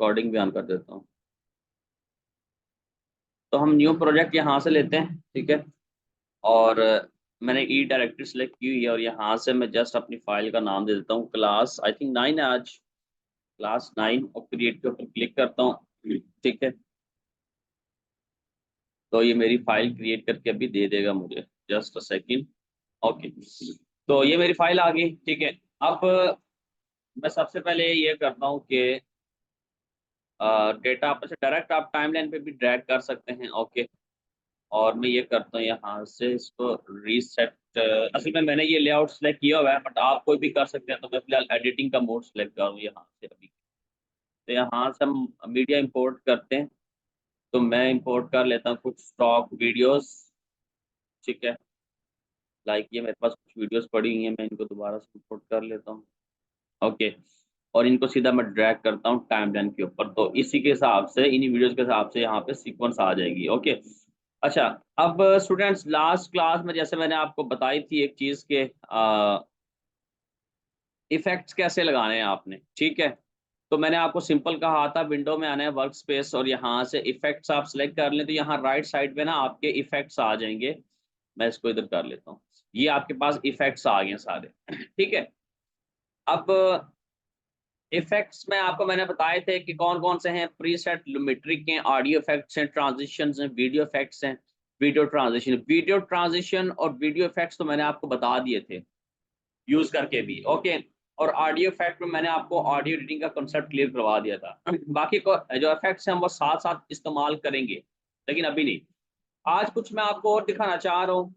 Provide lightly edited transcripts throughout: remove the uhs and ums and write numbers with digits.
Recording भी on कर देता हूँ। तो हम न्यू प्रोजेक्ट यहाँ से लेते हैं, ठीक है। और मैंने ई डायरेक्टरी सेलेक्ट की हुई है और यहाँ से मैं जस्ट अपनी फाइल का नाम दे देता हूँ, क्लास आई थिंक 9 है आज, क्लास 9, और क्रिएट के ऊपर क्लिक करता हूँ, ठीक है। तो ये मेरी फाइल क्रिएट करके अभी दे देगा मुझे, जस्ट अ सेकेंड। ओके, तो ये मेरी फाइल आ गई, ठीक है। अब मैं सबसे पहले ये करता हूँ कि डेटा आप से डायरेक्ट आप टाइमलाइन पे भी ड्रैग कर सकते हैं, ओके। और मैं ये करता हूँ यहाँ से इसको रीसेट। असल में मैंने ये लेआउट सेलेक्ट किया हुआ है, बट आप कोई भी कर सकते हैं। तो मैं फिलहाल एडिटिंग का मोड सेलेक्ट करूँ यहाँ से अभी। तो यहाँ से हम मीडिया इंपोर्ट करते हैं। तो मैं इंपोर्ट कर लेता हूँ कुछ स्टॉक वीडियोस, ठीक है। लाइक ये मेरे पास कुछ वीडियोस पड़ी हुई हैं, मैं इनको दोबारा से इंपोर्ट कर लेता हूँ, ओके। और इनको सीधा मैं ड्रैग करता हूँ टाइमलाइन के ऊपर। तो इसी के हिसाब से, इन्हीं वीडियोस के हिसाब से यहाँ पे सीक्वेंस आ जाएगी, ओके। अच्छा, अब स्टूडेंट्स लास्ट क्लास में जैसे मैंने आपको बताई थी एक चीज़ के इफेक्ट्स कैसे लगाने हैं आपने, ठीक है। तो मैंने आपको सिंपल कहा था, विंडो में आना है, वर्क स्पेस, और यहाँ से इफेक्ट्स आप सिलेक्ट कर लें तो यहाँ राइट साइड पे ना आपके इफेक्ट्स आ जाएंगे। मैं इसको इधर कर लेता हूँ, ये आपके पास इफेक्ट्स आ गए सारे, ठीक है। अब इफेक्ट्स में आपको मैंने बताए थे कि कौन कौन से हैं, प्रीसेट, लुमेट्रिक हैं, ऑडियो इफेक्ट्स हैं, ट्रांजिशंस हैं, वीडियो इफेक्ट्स हैं, वीडियो ट्रांजिशन और वीडियो इफेक्ट्स तो मैंने आपको बता दिए थे यूज करके भी, ओके। और ऑडियो इफेक्ट में मैंने आपको ऑडियो एडिटिंग का कंसेप्ट क्लियर करवा दिया था। बाकी को जो इफेक्ट्स हैं वो साथ साथ इस्तेमाल करेंगे, लेकिन अभी नहीं। आज कुछ मैं आपको और दिखाना चाह रहा हूँ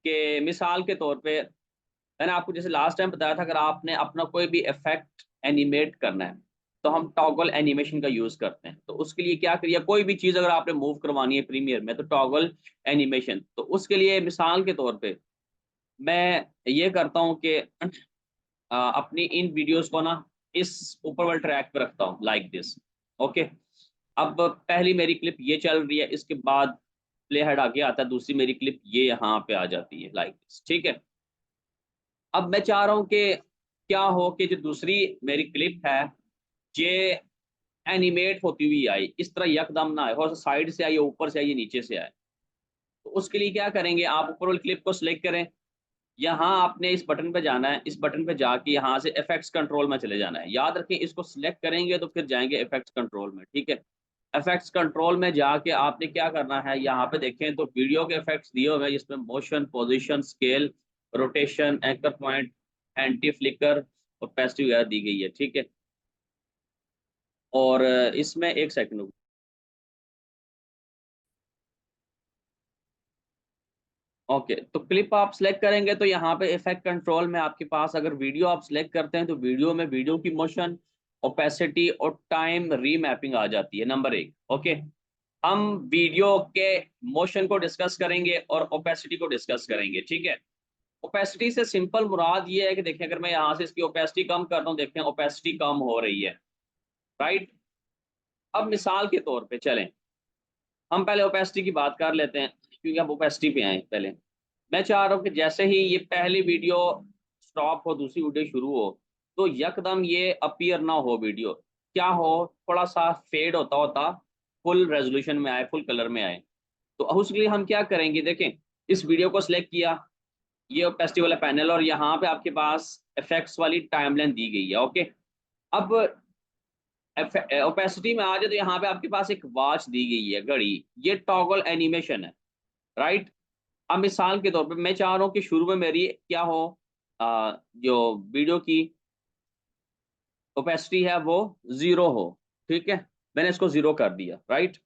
कि मिसाल के तौर पे मैंने आपको जैसे लास्ट टाइम बताया था, अगर आपने अपना कोई भी इफेक्ट एनिमेट करना है तो हम टॉगल एनिमेशन का यूज करते हैं। तो उसके लिए क्या करिए, कोई भी चीज अगर आपने मूव करवानी है प्रीमियर में तो टॉगल एनिमेशन। तो उसके लिए मिसाल के तौर पे मैं ये करता हूँ कि अपनी इन वीडियोस को ना इस ऊपर वाले ट्रैक पे रखता हूँ, लाइक दिस, ओके। अब पहली मेरी क्लिप ये चल रही है, इसके बाद प्ले हेड आगे आता है, दूसरी मेरी क्लिप ये यहाँ पे आ जाती है, लाइक दिस, ठीक है। अब मैं चाह रहा हूँ कि क्या हो कि जो दूसरी मेरी क्लिप है ये एनिमेट होती हुई आई, इस तरह यकदम ना आए, हो साइड से आए, ऊपर से आए, नीचे से आए। तो उसके लिए क्या करेंगे, आप ऊपर वाली क्लिप को सिलेक्ट करें, यहाँ आपने इस बटन पे जाना है, इस बटन पे जाके यहाँ से इफेक्ट्स कंट्रोल में चले जाना है। याद रखें, इसको सिलेक्ट करेंगे तो फिर जाएंगे इफेक्ट्स कंट्रोल में, ठीक है। इफेक्ट्स कंट्रोल में जाके आपने क्या करना है, यहाँ पे देखें तो वीडियो के इफेक्ट्स दिए हुए हैं, जिसमें motion, position, scale, rotation, anchor point, anti flicker और पेस्टिव वगैरह दी गई है, ठीक है। और इसमें एक सेकंड, ओके। तो क्लिप आप सिलेक्ट करेंगे तो यहाँ पे इफेक्ट कंट्रोल में आपके पास अगर वीडियो आप सिलेक्ट करते हैं तो वीडियो में वीडियो की मोशन, ओपेसिटी और टाइम रीमैपिंग आ जाती है, नंबर 1, ओके। हम वीडियो के मोशन को डिस्कस करेंगे और ओपेसिटी को डिस्कस करेंगे, ठीक है। ओपेसिटी से सिंपल मुराद ये है कि देखिए, अगर मैं यहाँ से इसकी ओपेसिटी कम करता हूँ, देखते हैं ओपेसिटी कम हो रही है, राइट। अब मिसाल के तौर पे चलें, हम पहले ओपेसिटी की बात कर लेते हैं, क्योंकि हम ओपेसिटी पे आए पहले। मैं चाह रहा हूँ कि जैसे ही ये पहली वीडियो स्टॉप हो, दूसरी वीडियो शुरू हो, तो यकदम ये अपीयर ना हो वीडियो, क्या हो, थोड़ा सा फेड होता होता फुल रेजोल्यूशन में आए, फुल कलर में आए। तो उसके लिए हम क्या करेंगे, देखें, इस वीडियो को सिलेक्ट किया, ये ओपेसिटी वाला पैनल, और यहाँ पे आपके पास इफेक्ट्स वाली टाइमलाइन दी गई है, ओके। अब ओपेसिटी में आ जाए तो यहाँ पे आपके पास एक वॉच दी गई है, घड़ी, ये टॉगल एनिमेशन है, राइट। अब मिसाल के तौर पे मैं चाह रहा हूँ कि शुरू में मेरी क्या हो, जो वीडियो की ओपेसिटी है वो 0 हो, ठीक है। मैंने इसको 0 कर दिया, राइट।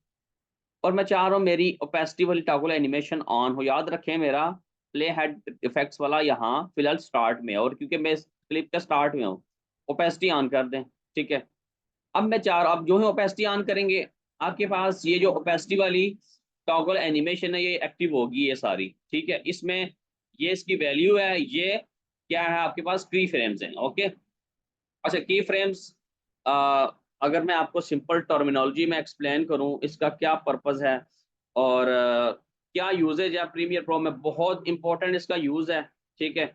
और मैं चाह रहा हूँ मेरी ओपेसिटी वाली टॉगल एनिमेशन ऑन हो। याद रखें, मेरा प्ले हेड इफेक्ट्स वाला यहाँ फिलहाल स्टार्ट में है, और क्योंकि मैं इस क्लिप के स्टार्ट में हूँ, ओपेसिटी ऑन कर दें, ठीक है। अब मैं चाह रहा, अब जो है ओपेसिटी ऑन करेंगे, आपके पास ये जो ओपेसिटी वाली टॉगल एनिमेशन है ये एक्टिव होगी, ये सारी, ठीक है। इसमें ये इसकी वैल्यू है, ये क्या है, आपके पास की फ्रेम्स हैं, ओके। अच्छा, की फ्रेम्स, अगर मैं आपको सिंपल टर्मिनोलॉजी में एक्सप्लेन करूं इसका क्या पर्पस है और क्या यूजेज है प्रीमियर प्रो में, बहुत इंपॉर्टेंट इसका यूज है, ठीक है।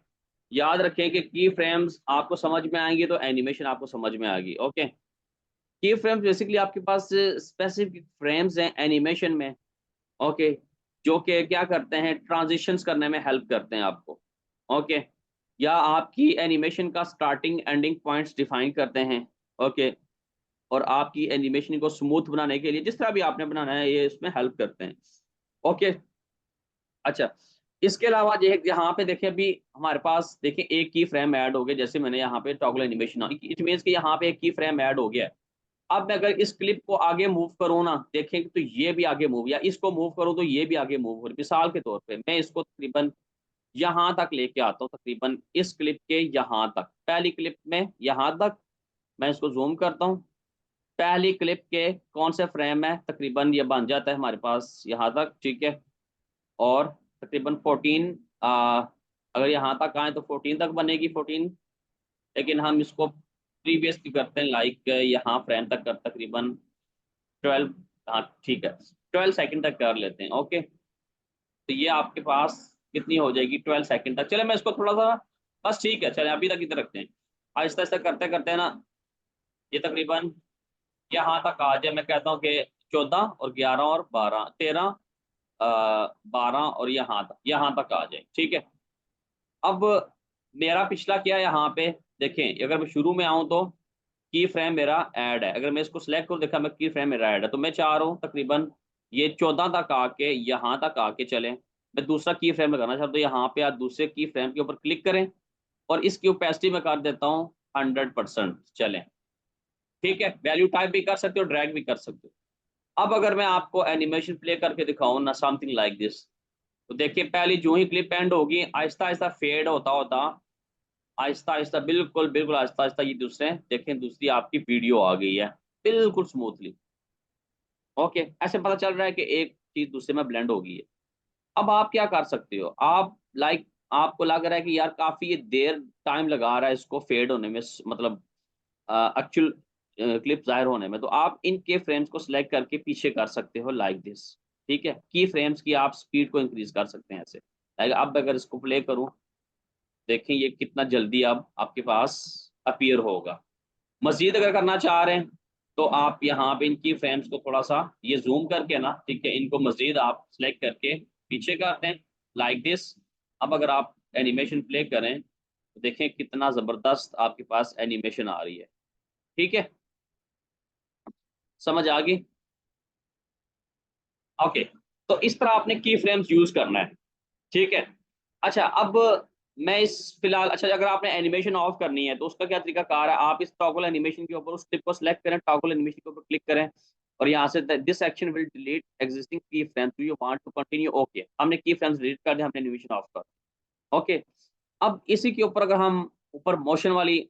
याद रखें कि की फ्रेम्स आपको समझ में आएंगी तो एनिमेशन आपको समझ में आएगी, ओके। की फ्रेम्स बेसिकली आपके पास स्पेसिफिक फ्रेम्स हैं एनिमेशन में, ओके, जो कि क्या करते हैं, ट्रांजिशंस करने में हेल्प करते हैं आपको, ओके, या आपकी एनिमेशन का स्टार्टिंग एंडिंग पॉइंट्स डिफाइन करते हैं, ओके, और आपकी एनिमेशन को स्मूथ बनाने के लिए जिस तरह भी आपने बनाना है ये इसमें हेल्प करते हैं, ओके। अच्छा, इसके अलावा ये यहाँ पे देखिए अभी हमारे पास देखिए एक की फ्रेम ऐड हो गया, जैसे मैंने यहाँ पे टॉगल एनिमेशन, इट मीन्स कि यहाँ पे एक की फ्रेम ऐड हो गया है। अब मैं अगर इस क्लिप को आगे मूव करूँ ना, देखें तो ये भी आगे मूव, या इसको मूव करूँ तो ये भी आगे मूव हो रही है। मिसाल के तौर पे मैं इसको तकरीबन यहाँ तक लेके आता हूँ, तकरीबन इस क्लिप के यहाँ तक, पहली क्लिप में यहाँ तक, मैं इसको जूम करता हूँ, पहली क्लिप के कौन से फ्रेम है, तकरीबन ये बन जाता है हमारे पास यहाँ तक, ठीक है, और तकरीबन 14, अगर यहाँ तक आए तो 14 तक बनेगी, 14, लेकिन हम इसको प्रीवियस की करते हैं, लाइक यहाँ फ्रेम तक कर तकरीबन 12, हाँ ठीक है, 12 सेकंड तक कर लेते हैं, ओके। तो ये आपके पास कितनी हो जाएगी, 12 सेकंड तक। चले मैं इसको थोड़ा सा, बस ठीक है, चले अभी तक इधर रखते हैं, आहिस्ता आहिस्ता करते करते ना, ये तकरीबन यहाँ तक आ जाए, मैं कहता हूँ कि 14 और 11 और 12, 13, 12 और यहाँ तक आ जाए, ठीक है। अब मेरा पिछला क्या है यहाँ पे, देखें अगर मैं शुरू में आऊँ तो की फ्रेम मेरा ऐड है, अगर मैं इसको सिलेक्ट करूँ, देखा मैं की फ्रेम मेरा ऐड है, तो मैं चाह रहा हूँ तकरीबन ये 14 तक आके यहाँ तक आके चले, मैं दूसरा की फ्रेम लगाना चाहता हूँ, यहाँ पे आप दूसरे की फ्रेम के ऊपर क्लिक करें और इसकी ओपेसिटी में कर देता हूँ 100%, चलें, ठीक है। वैल्यू टाइप भी कर सकते हो, ड्रैग भी कर सकते हो। अब अगर मैं आपको एनिमेशन प्ले करके दिखाऊँ ना, समथिंग लाइक दिस, तो देखिए पहली जो ही क्लिप एंड होगी, आहिस्ता आहिस्ता फेड होता होता, आहिस्ता आहिस्ता, बिल्कुल बिल्कुल आहिस्ता आहिस्ता, ये दूसरे देखें, दूसरी आपकी वीडियो आ गई है बिल्कुल स्मूथली, ओके, ऐसे पता चल रहा है कि एक चीज दूसरे में ब्लेंड हो गई है। अब आप क्या कर सकते हो, आप लाइक आपको लग रहा है कि यार काफी ये देर टाइम लगा रहा है इसको फेड होने में, मतलब एक्चुअल क्लिप जाहिर होने में, तो आप इनके फ्रेम्स को सिलेक्ट करके पीछे कर सकते हो लाइक दिस, ठीक है। की फ्रेम्स की आप स्पीड को इंक्रीज कर सकते हैं ऐसे, लाइक अब अगर इसको प्ले करूं, देखें ये कितना जल्दी अब आपके पास अपीयर होगा। मजीद अगर करना चाह रहे हैं तो आप यहाँ पे इनकी फ्रेम्स को थोड़ा सा ये जूम करके ना, ठीक है, इनको मजीद आप सेलेक्ट करके पीछे करते हैं लाइक दिस। अब अगर आप एनिमेशन प्ले करें तो देखें कितना ज़बरदस्त आपके पास एनिमेशन आ रही है, ठीक है, समझ आ गई, ओके। तो इस तरह आपने की फ्रेम्स यूज़ करना है, ठीक है। अच्छा, अब मैं इस फिलहाल, अच्छा अगर आपने एनिमेशन ऑफ करनी है तो उसका क्या तरीका कार है, आप इस टॉगल एनिमेशन के ऊपर उस क्लिप को सिलेक्ट करें, टॉगल एनिमेशन के ऊपर क्लिक करें और यहाँ से this action will delete existing key frames, do you want to continue, okay, हमने की फ्रेम्स डिलीट कर दिया, हमने एनिमेशन ऑफ कर, ओके। अब इसी के ऊपर अगर हम ऊपर मोशन वाली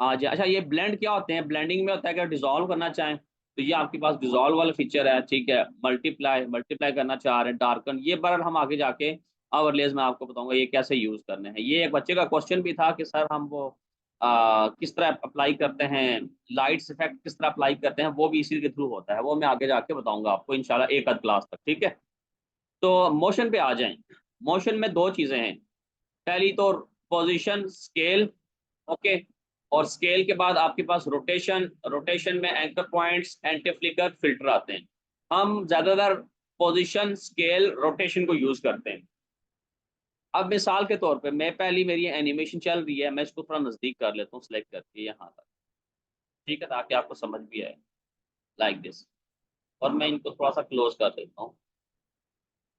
आ जाए, अच्छा ये ब्लेंड क्या होते हैं, ब्लेंडिंग में होता है कि डिजोल्व करना चाहें तो ये आपके पास डिजोल्व वाला फीचर है, ठीक है। मल्टीप्लाई मल्टीप्लाई करना चाह रहे हैं, डार्कन, ये बार हम आगे जाके ओवरलेज में आपको बताऊंगा ये कैसे यूज करने हैं। ये एक बच्चे का क्वेश्चन भी था कि सर हम वो किस तरह अप्लाई करते हैं, लाइट्स इफेक्ट किस तरह अप्लाई करते हैं, वो भी इसी के थ्रू होता है, वो मैं आगे जाके बताऊंगा आपको इंशाल्लाह एक आध क्लास तक, ठीक है। तो मोशन पे आ जाएं, मोशन में दो चीजें हैं, पहली तो पोजीशन स्केल, ओके, और स्केल के बाद आपके पास रोटेशन, रोटेशन में anchor points, anti flicker, filter आते हैं। हम ज्यादातर पोजीशन स्केल रोटेशन को यूज करते हैं। अब मिसाल के तौर पे मैं पहली मेरी एनिमेशन चल रही है, मैं इसको थोड़ा नजदीक कर लेता हूँ सेलेक्ट करके यहाँ तक, ठीक है, ताकि आपको समझ भी आए लाइक दिस, और मैं इनको थोड़ा सा क्लोज कर देता हूँ।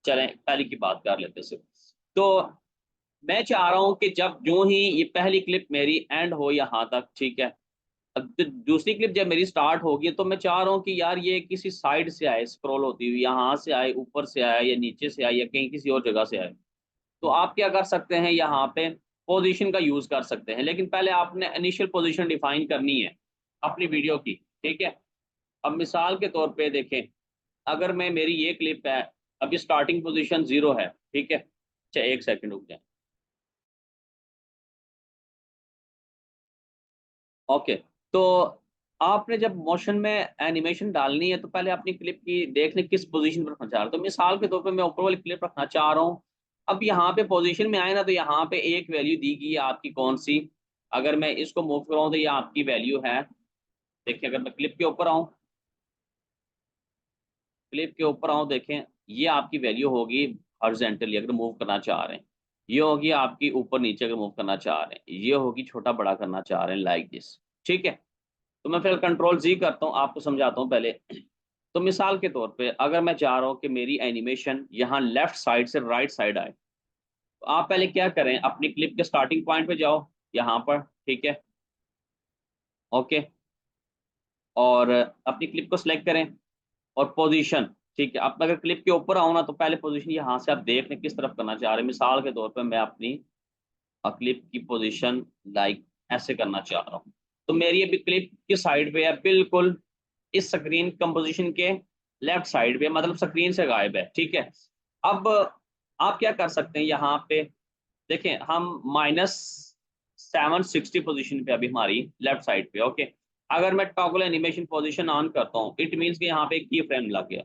चलें पहली की बात कर लेते हैं सिर्फ। तो मैं चाह रहा हूँ कि जब जो ही ये पहली क्लिप मेरी एंड हो यहाँ तक, ठीक है, अब दूसरी क्लिप जब मेरी स्टार्ट होगी तो मैं चाह रहा हूँ कि यार ये किसी साइड से आए, स्क्रॉल होती हुई यहाँ से आए, ऊपर से आए, या नीचे से आए, या कहीं किसी और जगह से आए। तो आप क्या कर सकते हैं, यहाँ पे पोजीशन का यूज कर सकते हैं, लेकिन पहले आपने इनिशियल पोजीशन डिफाइन करनी है अपनी वीडियो की, ठीक है। अब मिसाल के तौर पे देखें, अगर मैं मेरी ये क्लिप है, अभी स्टार्टिंग पोजीशन 0 है, ठीक है। अच्छा एक सेकंड रुक जाए, ओके। तो आपने जब मोशन में एनिमेशन डालनी है तो पहले अपनी क्लिप की देख लें किस पोजीशन पर रखना चाह रहे हो। तो मिसाल के तौर पे मैं ऊपर वाली क्लिप रखना चाह रहा हूँ। अब यहाँ पे पोजीशन में आए ना, तो यहाँ पे एक वैल्यू दी गई है आपकी, कौन सी, अगर मैं इसको मूव कराऊँ तो ये आपकी वैल्यू है देखिए अगर मैं क्लिप के ऊपर आऊँ, क्लिप के ऊपर आऊँ, देखें ये आपकी वैल्यू होगी हॉरिजॉन्टली अगर मूव करना चाह रहे हैं, ये होगी आपकी ऊपर नीचे अगर मूव करना चाह रहे हैं, ये होगी छोटा बड़ा करना चाह रहे हैं लाइक दिस। ठीक है, तो मैं फिर कंट्रोल जी करता हूँ, आपको समझाता हूँ पहले। तो मिसाल के तौर पे अगर मैं चाह रहा हूँ कि मेरी एनिमेशन यहाँ लेफ्ट साइड से राइट साइड आए, तो आप पहले क्या करें, अपनी क्लिप के स्टार्टिंग पॉइंट पे जाओ यहाँ पर, ठीक है, ओके, और अपनी क्लिप को सिलेक्ट करें और पोजीशन, ठीक है। अब अगर क्लिप के ऊपर आऊँ ना, तो पहले पोजीशन यहाँ से आप देख लें किस तरफ करना चाह रहे हैं। मिसाल के तौर पे मैं अपनी क्लिप की पोजीशन लाइक ऐसे करना चाह रहा हूँ, तो मेरी अभी क्लिप की साइड पे है, बिल्कुल इस स्क्रीन कंपोजिशन के लेफ्ट साइड पे, मतलब स्क्रीन से गायब है, ठीक है। अब आप क्या कर सकते हैं यहाँ पे, देखें हम -760 पोजीशन पे अभी हमारी लेफ्ट साइड पे, ओके। अगर मैं टॉगल एनिमेशन पोजीशन ऑन करता हूँ, इट मीन्स कि यहाँ पे एक की फ्रेम लग गया।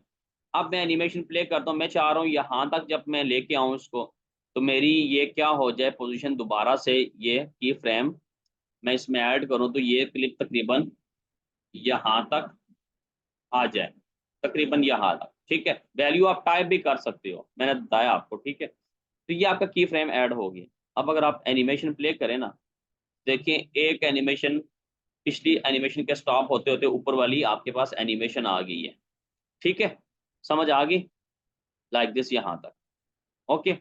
अब मैं एनिमेशन प्ले करता हूँ, मैं चाह रहा हूँ यहाँ तक जब मैं लेके आऊँ इसको, तो मेरी ये क्या हो जाए पोजीशन, दोबारा से ये की फ्रेम मैं इसमें ऐड करूँ, तो ये क्लिप तकरीबन यहाँ तक आ जाए, तकरीबन यहाँ तक, ठीक है। वैल्यू आप टाइप भी कर सकते हो, मैंने बताया आपको, ठीक है। तो ये आपका की फ्रेम ऐड हो गया। अब अगर आप एनिमेशन प्ले करें ना, देखिए एक एनिमेशन, पिछली एनिमेशन के स्टॉप होते होते ऊपर वाली आपके पास एनिमेशन आ गई है, ठीक है, समझ आ गई, लाइक दिस यहाँ तक, ओके।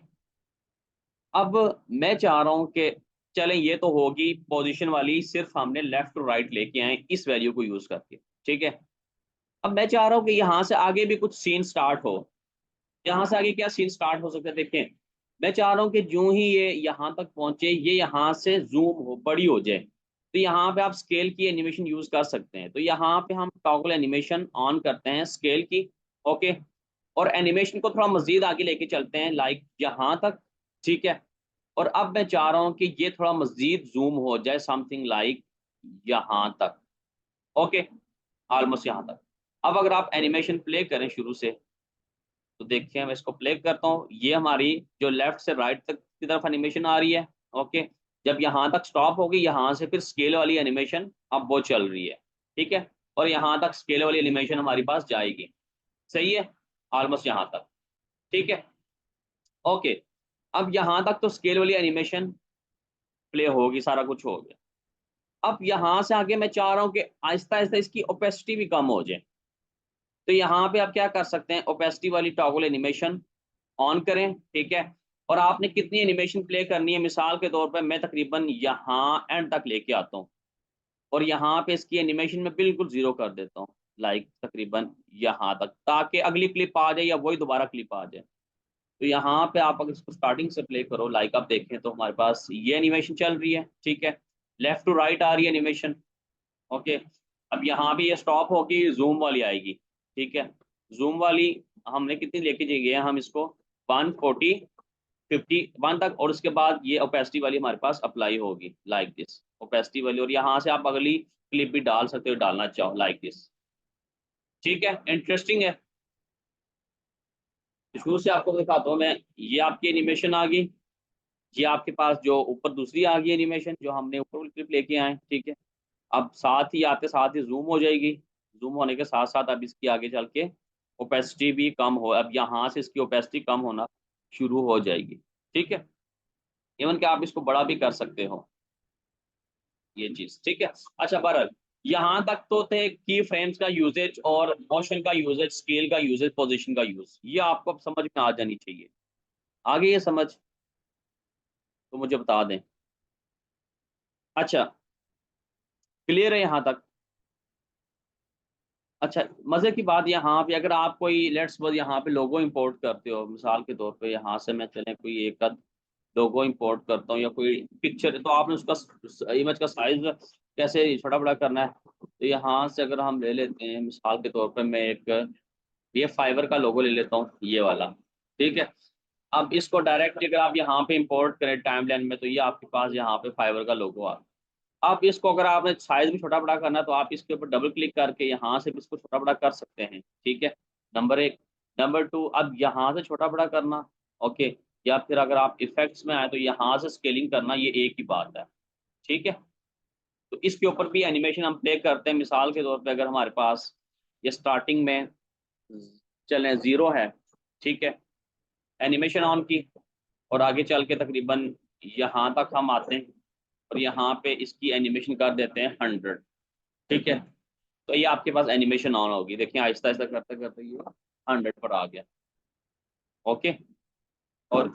अब मैं चाह रहा हूँ कि चलें ये तो होगी पोजीशन वाली, सिर्फ हमने लेफ्ट टू राइट लेके आए इस वैल्यू को यूज करके, ठीक है। अब मैं चाह रहा हूँ कि यहाँ से आगे भी कुछ सीन स्टार्ट हो। यहाँ से आगे क्या सीन स्टार्ट हो सकता है, देखें मैं चाह रहा हूँ कि जो ही ये यहाँ तक पहुंचे, ये यहाँ से जूम हो, बड़ी हो जाए, तो यहाँ पे आप स्केल की एनिमेशन यूज कर सकते हैं। तो यहाँ पे हम टॉगल एनिमेशन ऑन करते हैं स्केल की, ओके, और एनिमेशन को थोड़ा मजीद आगे लेके चलते हैं लाइक यहाँ तक, ठीक है। और अब मैं चाह रहा हूँ कि ये थोड़ा मजीद जूम हो जाए, समथिंग लाइक यहाँ तक, ओके, ऑलमोस्ट यहाँ तक। अब अगर आप एनिमेशन प्ले करें शुरू से, तो देखिए मैं इसको प्ले करता हूँ, ये हमारी जो लेफ्ट से राइट तक की तरफ एनिमेशन आ रही है, ओके। जब यहाँ तक स्टॉप होगी, यहाँ से फिर स्केल वाली एनिमेशन अब वो चल रही है, ठीक है, और यहाँ तक स्केल वाली एनिमेशन हमारे पास जाएगी, सही है, ऑलमोस्ट यहाँ तक, ठीक है, ओके। अब यहाँ तक तो स्केल वाली एनिमेशन प्ले होगी, सारा कुछ हो गया। अब यहाँ से आगे मैं चाह रहा हूँ कि आहिस्ता आहिस्ता इसकी ओपेसिटी भी कम हो जाए, तो यहाँ पे आप क्या कर सकते हैं, ओपेसिटी वाली टॉगल एनिमेशन ऑन करें, ठीक है। और आपने कितनी एनिमेशन प्ले करनी है, मिसाल के तौर पर मैं तकरीबन यहाँ एंड तक लेके आता हूँ, और यहाँ पे इसकी एनिमेशन में बिल्कुल जीरो कर देता हूँ, लाइक तकरीबन यहाँ तक, ताकि अगली क्लिप आ जाए या वही दोबारा क्लिप आ जाए। तो यहाँ पे आप अगर इसको स्टार्टिंग से प्ले करो, लाइक आप देखें तो हमारे पास ये एनिमेशन चल रही है, ठीक है, लेफ्ट टू राइट आ रही है एनिमेशन, ओके। अब यहाँ भी ये स्टॉप होगी, जूम वाली आएगी, ठीक है। जूम वाली हमने कितनी लेके गए हैं, हम इसको 140 51 तक, और उसके बाद ये ओपेसिटी वाली हमारे पास अप्लाई होगी लाइक दिस, ओपेसिटी वाली, और यहाँ से आप अगली क्लिप भी डाल सकते हो, डालना चाहो लाइक दिस, ठीक है। इंटरेस्टिंग है, शुरू से आपको दिखाता हूँ मैं। ये आपकी एनिमेशन आ गई, ये आपके पास जो ऊपर दूसरी आ गई एनिमेशन, जो हमने ऊपर वाली क्लिप लेके आए, ठीक है। अब साथ ही आते साथ ही जूम हो जाएगी, जूम होने के साथ साथ अब इसकी आगे चल के ओपेसिटी भी कम हो, अब यहाँ से इसकी ओपेसिटी कम होना शुरू हो जाएगी, ठीक है। इवन कि आप इसको बड़ा भी कर सकते हो, ये चीज, ठीक है। अच्छा बहरहाल, यहाँ तक तो थे की फ्रेम्स का यूजेज और मोशन का यूजेज, स्केल का यूजेज, पोजीशन का यूज, ये आपको अब समझ में आ जानी चाहिए। आगे ये समझ, तो मुझे बता दें। अच्छा, क्लियर है यहाँ तक। अच्छा, मजे की बात यहाँ पे, अगर आप कोई लेट्स सपोज यहाँ पे लोगो इंपोर्ट करते हो, मिसाल के तौर पे यहाँ से मैं चले कोई एक लोगो इंपोर्ट करता हूँ या कोई पिक्चर, तो आपने उसका इमेज का साइज कैसे छोटा बड़ा करना है, तो यहाँ से अगर हम ले लेते हैं, मिसाल के तौर पे मैं एक ये फाइबर का लोगो ले लेता हूँ, ये वाला, ठीक है। अब इसको डायरेक्टली अगर आप यहाँ पे इंपोर्ट करें टाइमलाइन में, तो ये आपके पास यहाँ पे फाइबर का लोगो आ, आप इसको अगर आपने साइज भी छोटा बड़ा करना है, तो आप इसके ऊपर डबल क्लिक करके यहाँ से भी इसको छोटा बड़ा कर सकते हैं, ठीक है, नंबर एक। नंबर टू, अब यहाँ से छोटा बड़ा करना, ओके, या फिर अगर आप इफेक्ट्स में आए तो यहाँ से स्केलिंग करना, ये एक ही बात है, ठीक है। तो इसके ऊपर भी एनिमेशन हम प्ले करते हैं। मिसाल के तौर पे अगर हमारे पास ये स्टार्टिंग में चलें 0 है, ठीक है, एनिमेशन ऑन की, और आगे चल के तकरीबन यहाँ तक हम आते हैं और यहाँ पे इसकी एनिमेशन कर देते हैं 100, ठीक है। तो ये आपके पास एनिमेशन ऑन होगी, देखिए आहिस्ता आहिस्ता करते करते ये 100 पर आ गया। ओके, और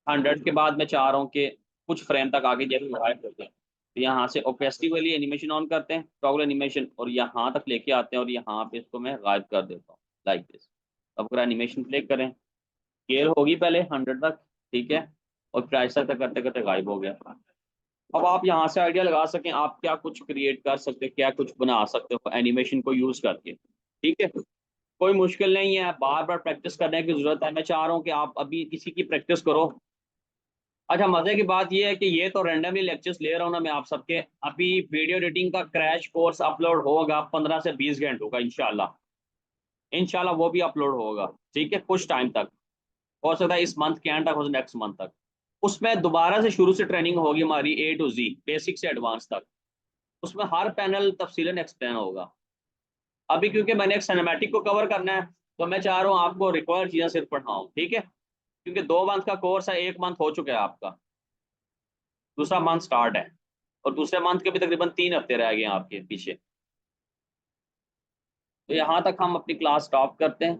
100 के बाद मैं चाह रहा हूँ कि कुछ फ्रेम तक आगे जैसे गायब करते हैं, तो यहाँ से ओपेसिटी वाली एनिमेशन ऑन करते हैं, टॉगल एनिमेशन, और यहाँ तक लेके आते हैं और यहाँ पे इसको मैं गायब कर देता हूँ लाइक दिस। अब अगर एनिमेशन प्ले करें, क्लियर होगी पहले 100 तक, ठीक है, और फिर ऐसा तक करते करते गायब हो गया। अब आप यहाँ से आइडिया लगा सकें आप क्या कुछ क्रिएट कर सकते हैं, क्या कुछ बना सकते हो एनिमेशन को यूज करके, ठीक है। कोई मुश्किल नहीं है, बार बार प्रैक्टिस करने की जरूरत है। मैं चाह रहा हूँ कि आप अभी किसी की प्रैक्टिस करो। अच्छा, मजे की बात यह है कि ये तो रैंडमली लेक्चर्स ले रहा हूँ ना मैं आप सबके, अभी वीडियो एडिटिंग का क्रैश कोर्स अपलोड होगा 15 से 20 घंटों का, इंशाल्लाह। इंशाल्लाह वो भी अपलोड होगा, ठीक है, कुछ टाइम तक, हो सकता है इस मंथ के एंड तक, हो नेक्स्ट मंथ तक। उसमें दोबारा से शुरू से ट्रेनिंग होगी हमारी A to Z, बेसिक से एडवांस तक। उसमें हर पैनल तफसीलन एक्सप्लेन होगा। अभी क्योंकि मैंने एक सिनेमैटिक को कवर करना है, तो मैं चाह रहा हूँ आपको रिक्वायर्ड चीज़ें सिर्फ पढ़ाऊँ, ठीक है, क्योंकि 2 मंथ का कोर्स है, 1 मंथ हो चुका है आपका, दूसरा मंथ स्टार्ट है, और दूसरे मंथ के भी तकरीबन 3 हफ्ते रह गए हैं आपके पीछे। तो यहाँ तक हम अपनी क्लास स्टॉप करते हैं।